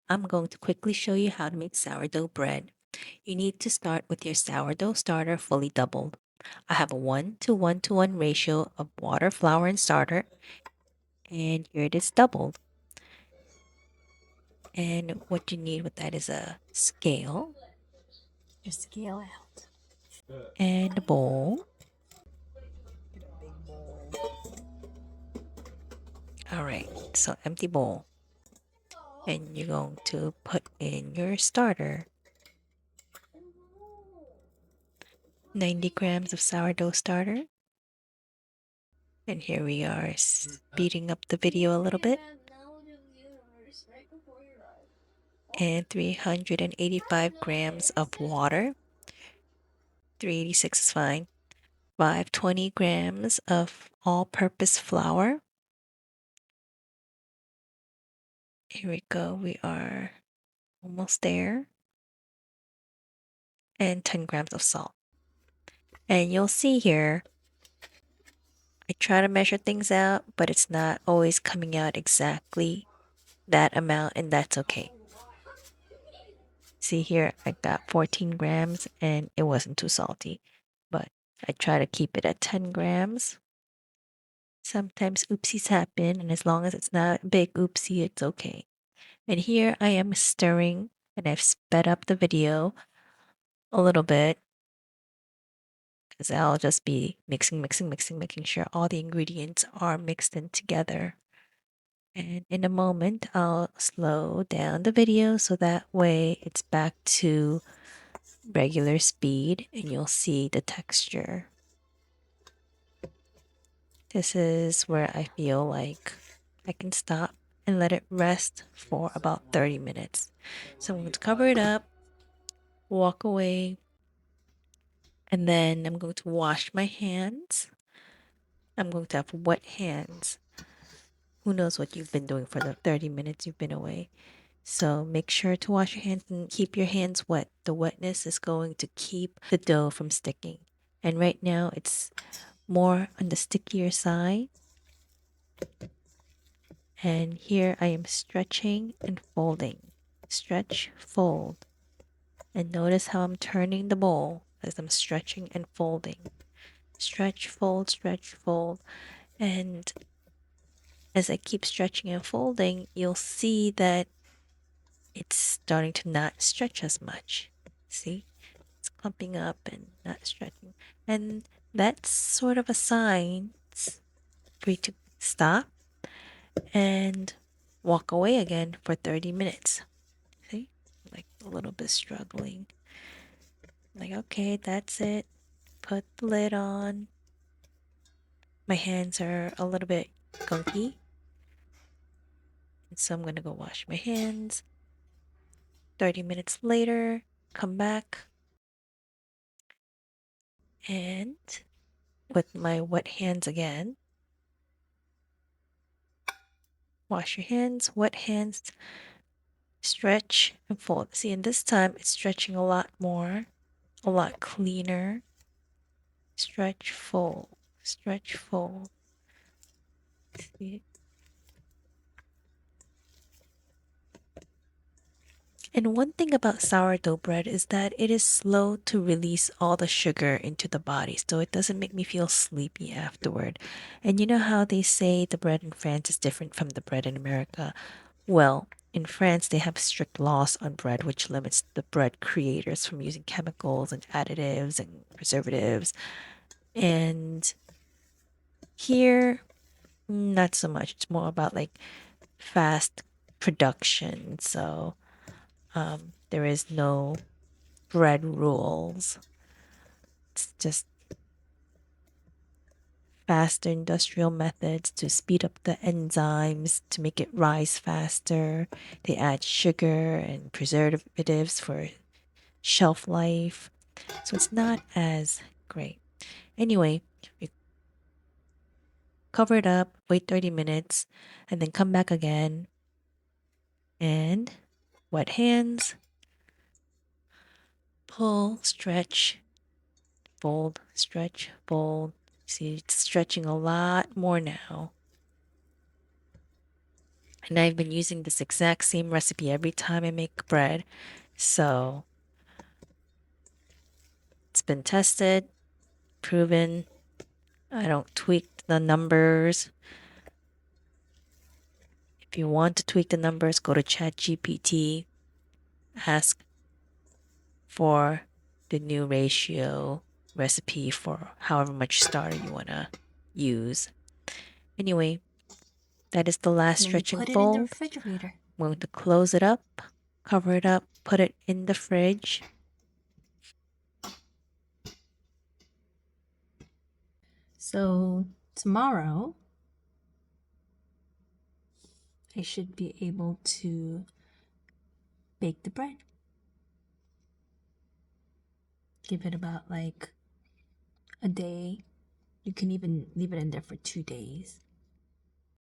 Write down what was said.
I'm going to quickly show you how to make sourdough bread. You need to start with your sourdough starter fully doubled. I have a 1 to 1 to 1 ratio of water, flour, and starter, and here it is doubled. And what you need with that is a scale Just scale out. and a bowl. Get a big bowl. All right, so empty bowl. And you're going to put in your starter 90 grams of sourdough starter. And here we are speeding up the video a little bit. And 385 grams of water. 386 is fine. 520 grams of all-purpose flour. Here we go. We are almost there. And 10 grams of salt. And you'll see here, I try to measure things out, but it's not always coming out exactly that amount, and that's okay. See here, I got 14 grams and it wasn't too salty, but I try to keep it at 10 grams. Sometimes oopsies happen, and as long as it's not a big oopsie, it's okay. And here I am stirring, and I've sped up the video a little bit because I'll just be mixing, making sure all the ingredients are mixed in together. And in a moment, I'll slow down the video so that way it's back to regular speed and you'll see the texture. This is where I feel like I can stop and let it rest for about 30 minutes. So I'm going to cover it up, walk away, and then I'm going to wash my hands. I'm going to have wet hands. Who knows what you've been doing for the 30 minutes you've been away. So make sure to wash your hands and keep your hands wet. The wetness is going to keep the dough from sticking. And right now it's more on the stickier side. And here I am stretching and folding. Stretch, fold. And notice how I'm turning the bowl as I'm stretching and folding. Stretch, fold. And as I keep stretching and folding, you'll see that it's starting to not stretch as much. See? It's clumping up and not stretching. And that's sort of a sign for you to stop and walk away again for 30 minutes. See? Like a little bit struggling. Like, okay, that's it. Put the lid on. My hands are a little bit gunky. And so I'm going to go wash my hands. 30 minutes later, come back. And with my wet hands again, wash your hands, wet hands, stretch and fold. See, and this time it's stretching a lot more, a lot cleaner. Stretch, fold, stretch, fold. See? And one thing about sourdough bread is that it is slow to release all the sugar into the body, so it doesn't make me feel sleepy afterward. And you know how they say the bread in France is different from the bread in America? Well, in France, they have strict laws on bread, which limits the bread creators from using chemicals and additives and preservatives. And here, not so much. It's more about like fast production. So there is no bread rules. It's just faster industrial methods to speed up the enzymes to make it rise faster. They add sugar and preservatives for shelf life. So it's not as great. Anyway, we cover it up, wait 30 minutes, and then come back again. And wet hands, pull, stretch, fold, stretch, fold. See, it's stretching a lot more now. And I've been using this exact same recipe every time I make bread. So it's been tested, proven. I don't tweak the numbers. If you want to tweak the numbers, go to ChatGPT, ask for the new ratio recipe for however much starter you want to use. Anyway, that is the last And then you stretch and put it in the fold. refrigerator. I'm going to close it up, cover it up, put it in the fridge. So tomorrow, I should be able to bake the bread. Give it about like a day. You can even leave it in there for 2 days.